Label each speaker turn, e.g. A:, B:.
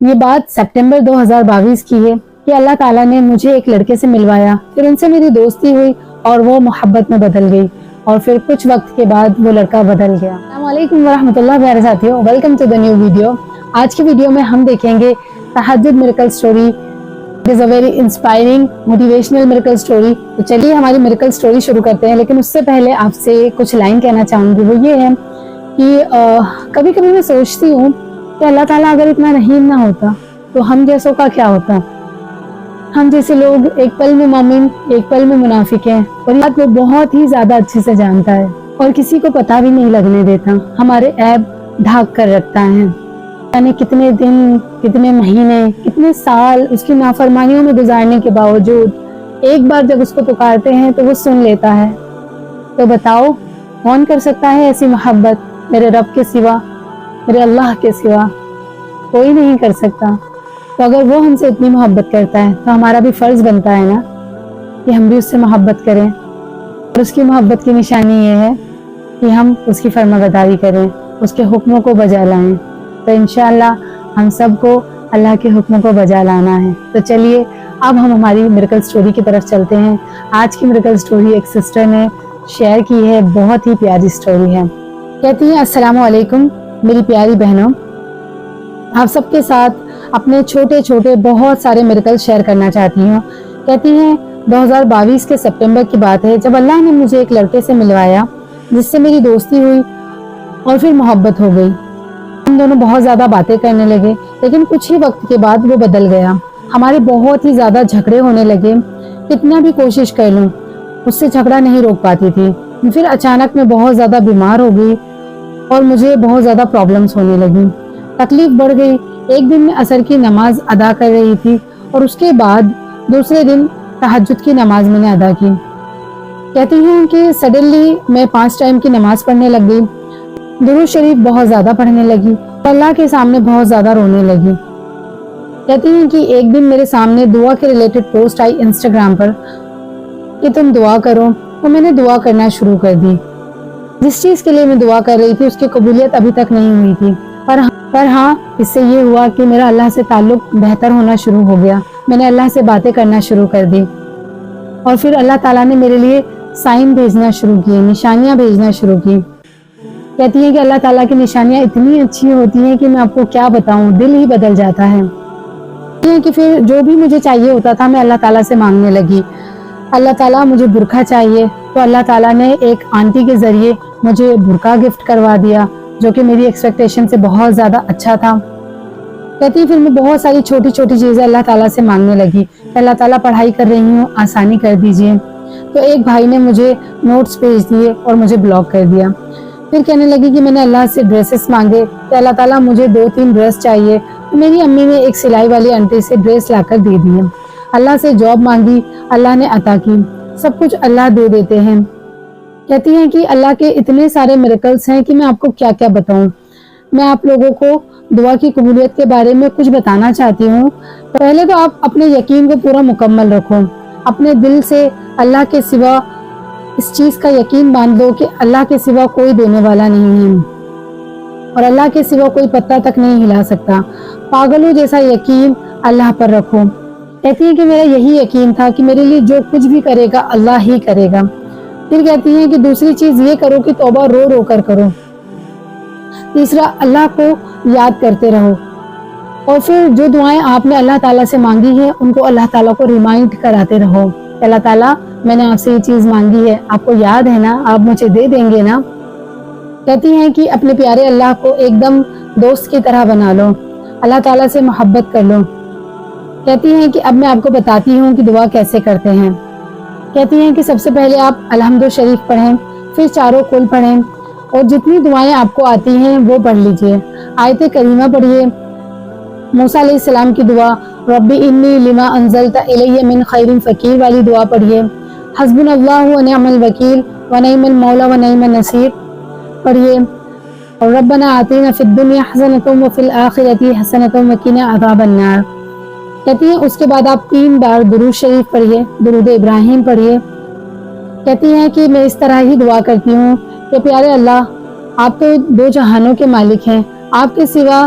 A: یہ بات سپٹمبر 2022 کی ہے کہ اللہ تعالیٰ نے مجھے ایک لڑکے سے ملوایا، پھر ان سے میری دوستی ہوئی اور وہ محبت میں بدل گئی، اور پھر کچھ وقت کے بعد وہ لڑکا بدل گیا۔ السلام علیکم ورحمۃ اللہ، پیارے ساتھیوں، welcome to the new video. آج کی ویڈیو میں ہم دیکھیں گے تہجد miracle story. It is a very inspiring motivational miracle story. تو چلیے ہماری میریکل سٹوری شروع کرتے ہیں، لیکن اس سے پہلے آپ سے کچھ لائن کہنا چاہوں گی۔ وہ یہ ہے کہ کبھی کبھی میں سوچتی ہوں کہ اللہ تعالیٰ اگر اتنا رحیم نہ ہوتا تو ہم جیسوں کا کیا ہوتا۔ ہم جیسے لوگ ایک پل میں مومن ایک پل میں منافق ہیں، اور یہ بات وہ بہت ہی زیادہ اچھے سے جانتا ہے اور کسی کو پتہ بھی نہیں لگنے دیتا، ہمارے عیب ڈھانک کر رکھتا ہے۔ یعنی کتنے دن، کتنے مہینے، کتنے سال اس کی نافرمانیوں میں گزارنے کے باوجود ایک بار جب اس کو پکارتے ہیں تو وہ سن لیتا ہے۔ تو بتاؤ کون کر سکتا ہے ایسی محبت میرے رب کے سوا، میرے اللہ کے سوا؟ کوئی نہیں کر سکتا۔ تو اگر وہ ہم سے اتنی محبت کرتا ہے تو ہمارا بھی فرض بنتا ہے نا کہ ہم بھی اس سے محبت کریں، اور اس کی محبت کی نشانی یہ ہے کہ ہم اس کی فرمانبرداری کریں، اس کے حکموں کو بجا لائیں۔ تو انشاءاللہ ہم سب کو اللہ کے حکموں کو بجا لانا ہے۔ تو چلیے اب ہم ہماری میریکل سٹوری کی طرف چلتے ہیں۔ آج کی میریکل سٹوری ایک سسٹر نے شیئر کی ہے، بہت ہی پیاری سٹوری ہے۔ کہتی ہیں، السلام علیکم میری پیاری بہنوں، آپ سب کے ساتھ اپنے چھوٹے چھوٹے بہت سارے میریکل شیئر کرنا چاہتی ہوں۔ کہتی ہیں 2022 کے سپٹمبر کی بات ہے، جب اللہ نے مجھے ایک لڑکے سے ملوایا جس سے میری دوستی ہوئی اور پھر محبت ہو گئی۔ ہم دونوں بہت زیادہ باتیں کرنے لگے، لیکن کچھ ہی وقت کے بعد وہ بدل گیا۔ ہمارے بہت ہی زیادہ جھگڑے ہونے لگے، کتنا بھی کوشش کر لوں اس سے جھگڑا نہیں روک پاتی تھی۔ پھر اچانک میں بہت زیادہ بیمار ہو گئی اور مجھے بہت زیادہ پرابلمز ہونے لگی، تکلیف بڑھ گئی۔ ایک دن میں عصر کی نماز ادا کر رہی تھی اور اس کے بعد دوسرے دن تہجد کی نماز میں نے ادا کی۔ کہتی ہیں کہ سڈنلی میں 5 ٹائم کی نماز پڑھنے لگ گئی، درود شریف بہت زیادہ پڑھنے لگی، اللہ کے سامنے بہت زیادہ رونے لگی۔ کہتی ہیں کہ ایک دن میرے سامنے دعا کے ریلیٹڈ پوسٹ آئی انسٹاگرام پر کہ تم دعا کرو، تو میں نے دعا کرنا شروع کر دی۔ جس چیز کے لیے میں دعا کر رہی تھی اس کی قبولیت ابھی تک نہیں ہوئی تھی، پر ہاں اس سے یہ ہوا کہ میرا اللہ سے تعلق بہتر ہونا شروع ہو گیا۔ میں نے اللہ سے باتیں کرنا شروع کر دی، اور پھر اللہ تعالیٰ نے میرے لیے سائن بھیجنا شروع کیے، نشانیاں بھیجنا شروع کی۔ کہتی ہیں کہ اللہ تعالیٰ کی نشانیاں اتنی اچھی ہوتی ہیں کہ میں آپ کو کیا بتاؤں، دل ہی بدل جاتا ہے۔ کہتی ہیں کہ پھر جو بھی مجھے چاہیے ہوتا تھا میں اللہ تعالیٰ سے مانگنے لگی۔ اللہ تعالیٰ مجھے برقع چاہیے، تو اللہ تعالیٰ نے ایک آنٹی کے ذریعے مجھے برقع گفٹ کروا دیا، جو کہ میری ایکسپیکٹیشن سے بہت زیادہ اچھا تھا۔ کہتی ہیں پھر میں بہت ساری چھوٹی چھوٹی چیزیں اللہ تعالیٰ سے مانگنے لگی کہ اللہ تعالیٰ پڑھائی کر رہی ہوں، آسانی کر دیجئے۔ تو ایک بھائی نے مجھے نوٹس بھیج دیے اور مجھے بلاک کر دیا۔ پھر کہنے لگی کہ میں نے اللہ سے ڈریسز مانگے کہ اللہ تعالیٰ مجھے 2-3 ڈریس چاہیے، تو میری امی نے ایک سلائی والی آنٹی سے ڈریس لا کر دے دی۔ اللہ سے جاب مانگی، اللہ نے عطا کی۔ سب کچھ اللہ دے دیتے ہیں۔ کہتی ہیں کہ اللہ کے اتنے سارے میریکلز ہیں کہ میں آپ کو کیا کیا بتاؤں۔ میں آپ لوگوں کو دعا کی قبولیت کے بارے میں کچھ بتانا چاہتی ہوں۔ پہلے تو آپ اپنے یقین کو پورا مکمل رکھو، اپنے دل سے اللہ کے سوا اس چیز کا یقین باندھ دو کہ اللہ کے سوا کوئی دینے والا نہیں ہے، اور اللہ کے سوا کوئی پتہ تک نہیں ہلا سکتا۔ پاگلوں جیسا یقین اللہ پر رکھو۔ کہتی ہیں کہ میرا یہی یقین تھا کہ میرے لیے جو کچھ بھی کرے گا اللہ ہی کرے گا۔ پھر کہتی ہیں کہ دوسری چیز یہ کرو کہ توبہ رو رو کر کرو۔ تیسرا، اللہ کو یاد کرتے رہو، اور پھر جو دعائیں آپ نے اللہ تعالیٰ سے مانگی ہیں ان کو اللہ تعالیٰ کو ریمائنڈ کراتے رہو کہ اللہ تعالیٰ میں نے آپ سے یہ چیز مانگی ہے، آپ کو یاد ہے نا، آپ مجھے دے دیں گے نا۔ کہتی ہیں کہ اپنے پیارے اللہ کو ایک دم دوست کی طرح بنا لو، اللہ تعالیٰ سے محبت کر لو۔ کہتی ہیں کہ اب میں آپ کو بتاتی ہوں کہ دعا کیسے کرتے ہیں۔ کہتی ہیں کہ سب سے پہلے آپ الحمد شریف پڑھیں، پھر چاروں کل پڑھیں، اور جتنی دعائیں آپ کو آتی ہیں وہ پڑھ لیجئے۔ آیت کریمہ پڑھیے، موسیٰ علیہ السلام کی دعا ربی انی لما انزلت الی من خیر فقیر والی دعا پڑھیے، حسبنا اللہ ونعم الوکیل ونعم المولا ونعم النصیر پڑھیے، اور ربنا آتینا فی الدنیا حسنۃ وفی الآخرۃ حسنۃ وقنا عذاب النار۔ کہتی ہیں اس کے بعد آپ 3 بار درود شریف پڑھیے، درود ابراہیم پڑھیے۔ کہتی ہیں کہ میں اس طرح ہی دعا کرتی ہوں کہ پیارے اللہ، آپ تو 2 جہانوں کے مالک ہیں، آپ کے سوا